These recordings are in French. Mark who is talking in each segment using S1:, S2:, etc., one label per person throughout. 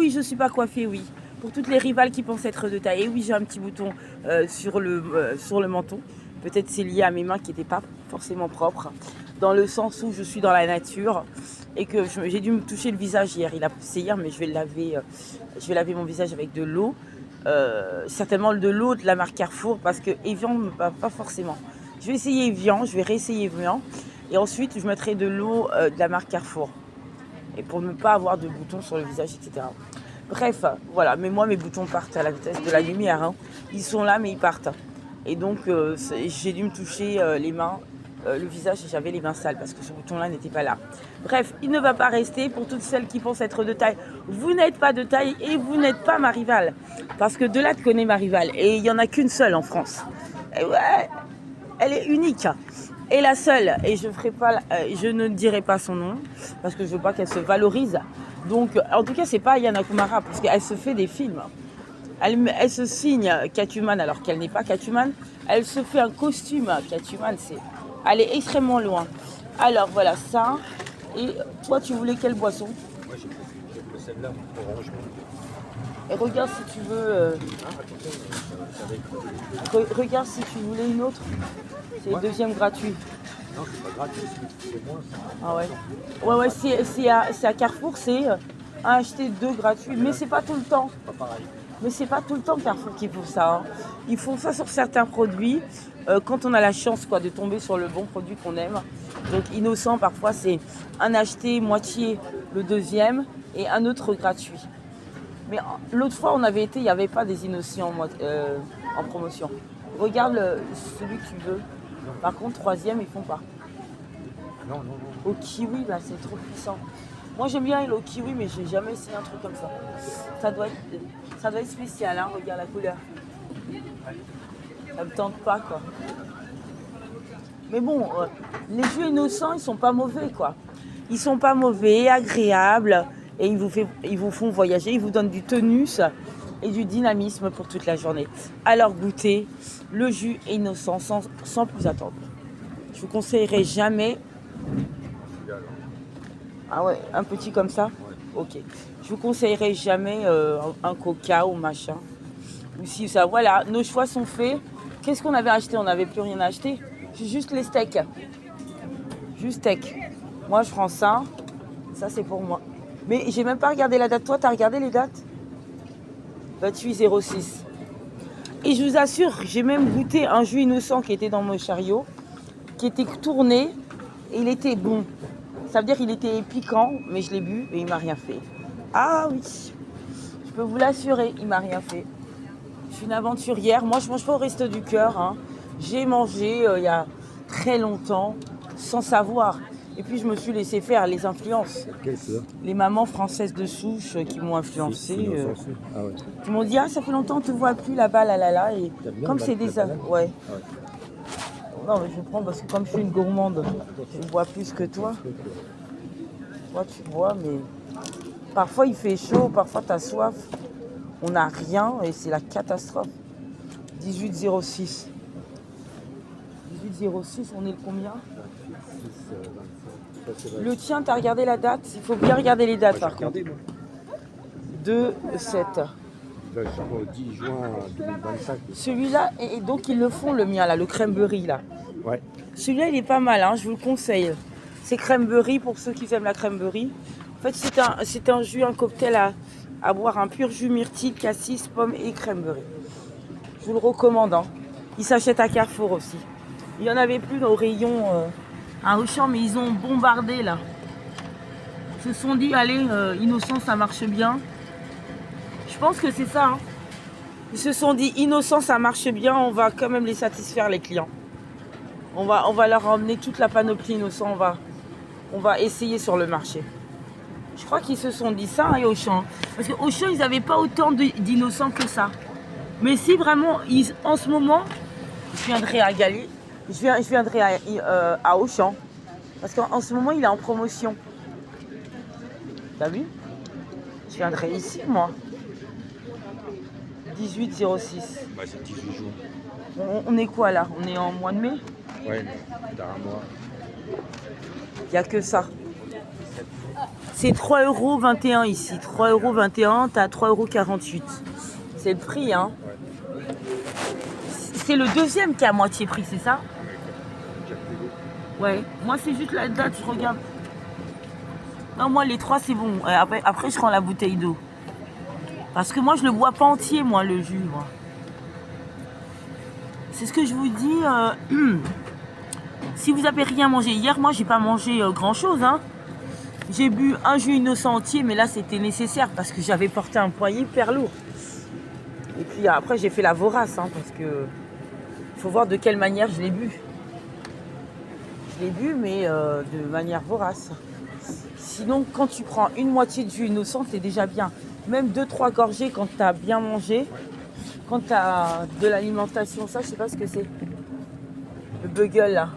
S1: oui, je ne suis pas coiffée, oui. Pour toutes les rivales qui pensent être de taille. Et oui, j'ai un petit bouton sur le menton. Peut-être c'est lié à mes mains qui n'étaient pas forcément propres. Dans le sens où je suis dans la nature. Et que j'ai dû me toucher le visage hier. Il a poussé hier, mais je vais laver mon visage avec de l'eau. Certainement de l'eau de la marque Carrefour. Parce que Evian ne me va pas forcément. Je vais essayer Evian, je vais réessayer Evian. Et ensuite, je mettrai de l'eau de la marque Carrefour. Et pour ne pas avoir de boutons sur le visage, etc. Bref, voilà. Mais moi, mes boutons partent à la vitesse de la lumière. Hein. Ils sont là, mais ils partent. Et donc, j'ai dû me toucher les mains, le visage, et j'avais les mains sales parce que ce bouton-là n'était pas là. Bref, il ne va pas rester. Pour toutes celles qui pensent être de taille, vous n'êtes pas de taille et vous n'êtes pas ma rivale. Parce que Delatte connaît ma rivale. Et il n'y en a qu'une seule en France. Et ouais, elle est unique. Et la seule, et je ne dirai pas son nom, parce que je ne veux pas qu'elle se valorise. Donc, en tout cas, c'est pas Yana Kumara, parce qu'elle se fait des films. Elle se signe Catwoman alors qu'elle n'est pas Catwoman. Elle se fait un costume Catwoman, elle est extrêmement loin. Alors voilà ça. Et toi, tu voulais quelle boisson?
S2: Moi, j'ai pris celle-là, orange.
S1: Et regarde si tu veux. Regarde si tu voulais une autre. C'est le deuxième gratuit.
S2: Non, c'est pas gratuit, c'est moins.
S1: Ah ouais. Ouais, c'est à Carrefour, c'est un acheter deux gratuits. Mais c'est pas tout le temps.
S2: Pas pareil.
S1: Mais c'est pas tout le temps Carrefour qui font ça. Hein. Ils font ça sur certains produits, quand on a la chance de tomber sur le bon produit qu'on aime. Donc innocent, parfois c'est un acheté moitié le deuxième et un autre gratuit. Mais l'autre fois on avait été, il n'y avait pas des innocents en promotion. Regarde celui que tu veux. Par contre, troisième, ils font pas.
S2: Non.
S1: Au kiwi, là, c'est trop puissant. Moi, j'aime bien le kiwi, mais j'ai jamais essayé un truc comme ça. Ça doit être spécial, hein. Regarde la couleur. Ça me tente pas, quoi. Mais bon, les jus innocents, ils sont pas mauvais, quoi. Ils sont pas mauvais, agréables, et ils vous font voyager, ils vous donnent du tonus et du dynamisme pour toute la journée. Alors goûtez le jus innocent sans plus attendre. Je vous conseillerais jamais. Ah ouais, un petit comme ça. Ok. Je vous conseillerais jamais un coca ou machin. Ou si ça, voilà, nos choix sont faits. Qu'est-ce qu'on avait acheté? On n'avait plus rien à acheter. Juste les steaks. Juste steak. Moi, je prends ça. Ça, c'est pour moi. Mais j'ai même pas regardé la date. Toi, t'as regardé les dates? 28,06. Et je vous assure, j'ai même goûté un jus innocent qui était dans mon chariot, qui était tourné, et il était bon. Ça veut dire qu'il était piquant, mais je l'ai bu et il m'a rien fait. Ah oui, je peux vous l'assurer, il m'a rien fait. Je suis une aventurière. Moi, je mange pas au resto du cœur. Hein. J'ai mangé il y a très longtemps, sans savoir. Et puis, je me suis laissé faire les influences. Les mamans françaises de souche qui m'ont influencé.
S2: Ah ouais.
S1: Qui m'ont dit, ah, ça fait longtemps que tu ne vois plus là-bas, là. Et comme c'est des... Ouais. Non, mais je prends parce que comme je suis une gourmande, je bois plus que toi. Toi, tu bois, mais parfois il fait chaud, parfois tu as soif. On n'a rien et c'est la catastrophe. 18,06. 18,06, on est le combien? Le tien, tu as regardé la date? Il faut bien regarder les dates par contre. 2,7.
S2: Au 10 juin 2025.
S1: Celui-là, et donc ils le font le mien, là, le cranberry là.
S2: Ouais.
S1: Celui-là, il est pas mal, hein, je vous le conseille. C'est cranberry pour ceux qui aiment la cranberry. En fait, c'est un jus, un cocktail à boire, un pur jus myrtille, cassis, pomme et cranberry. Je vous le recommande. Hein. Il s'achète à Carrefour aussi. Il n'y en avait plus au rayon à Auchan, mais ils ont bombardé là. Ils se sont dit, allez, innocent, ça marche bien. Je pense que c'est ça. Hein. Ils se sont dit, innocent, ça marche bien, on va quand même les satisfaire, les clients. On va leur emmener toute la panoplie innocent, on va essayer sur le marché. Je crois qu'ils se sont dit ça, hein, Auchan. Parce qu'Auchan, ils n'avaient pas autant d'innocents que ça. Mais si vraiment, en ce moment, je viendrai à Gali, je viendrai à Auchan. Parce qu'en ce moment, il est en promotion. T'as vu? Je viendrai ici, moi. 18,06.
S2: Bah, c'est 18 jours.
S1: On est quoi là? On est en mois de mai?
S2: Ouais, t'as un mois.
S1: Il n'y a que ça. C'est 3,21 € ici. 3,21 €, t'as 3,48 €. C'est le prix, hein. C'est le deuxième qui est à moitié prix, c'est ça? Ouais. Moi, c'est juste la date, je regarde. Non, moi, les 3, c'est bon. Après, je prends la bouteille d'eau. Parce que moi, je le bois pas entier, moi, le jus, moi. C'est ce que je vous dis. Si vous avez rien mangé hier, moi, j'ai pas mangé grand-chose, hein. J'ai bu un jus innocent entier, mais là, c'était nécessaire parce que j'avais porté un poignet hyper lourd. Et puis après, j'ai fait la vorace, hein, parce que faut voir de quelle manière je l'ai bu. Je l'ai bu, mais de manière vorace. Sinon, quand tu prends une moitié de jus innocent, c'est déjà bien. Même 2-3 gorgées quand tu as bien mangé, quand tu as de l'alimentation, ça, je sais pas ce que c'est. Le bugle, là.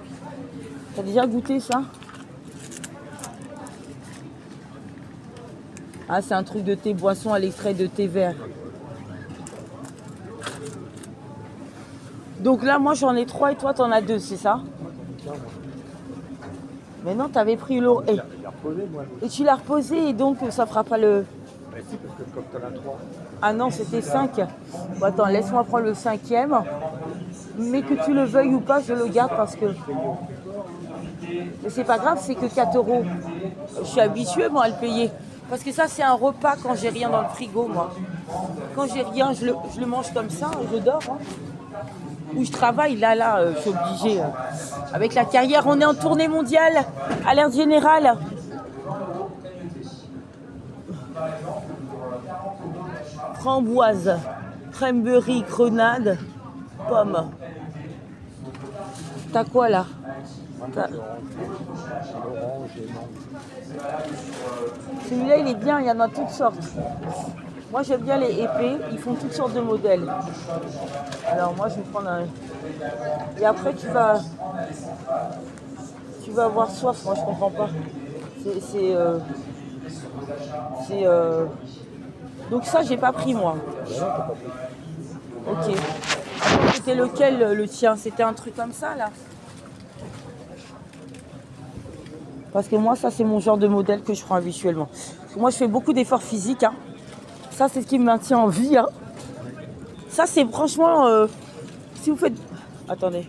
S1: Tu as déjà goûté ça? Ah, c'est un truc de thé boisson à l'extrait de thé vert. Donc là, moi, j'en ai 3 et toi, t'en as 2, c'est ça? Mais non, t'avais pris l'eau. Et tu l'as reposé et donc ça fera pas le...
S2: Si, parce que comme t'en as 3.
S1: Ah non, c'était 5. Bon, attends, laisse-moi prendre le 5e. Mais que tu le veuilles ou pas, je le garde parce que... Mais c'est pas grave, c'est que 4 €. Je suis habituée, moi, à le payer. Parce que ça, c'est un repas quand j'ai rien dans le frigo, moi. Quand j'ai rien, je le mange comme ça, je dors. Hein. Où je travaille, là, je suis obligée. Avec la carrière, on est en tournée mondiale, alerte générale. Framboise, cranberry, grenade, pomme. T'as quoi là?
S2: L'orange et mangue.
S1: Celui-là, il est bien, il y en a toutes sortes. Moi, j'aime bien les épées, ils font toutes sortes de modèles. Alors, moi, je vais prendre un... Et après, tu vas avoir soif, moi, je comprends pas. Donc ça, j'ai pas pris, moi. Ok. C'était lequel, le tien? C'était un truc comme ça, là? Parce que moi, ça, c'est mon genre de modèle que je prends habituellement. Parce que moi, je fais beaucoup d'efforts physiques. Hein. Ça, c'est ce qui me maintient en vie. Hein. Ça, c'est franchement... si vous faites... Attendez.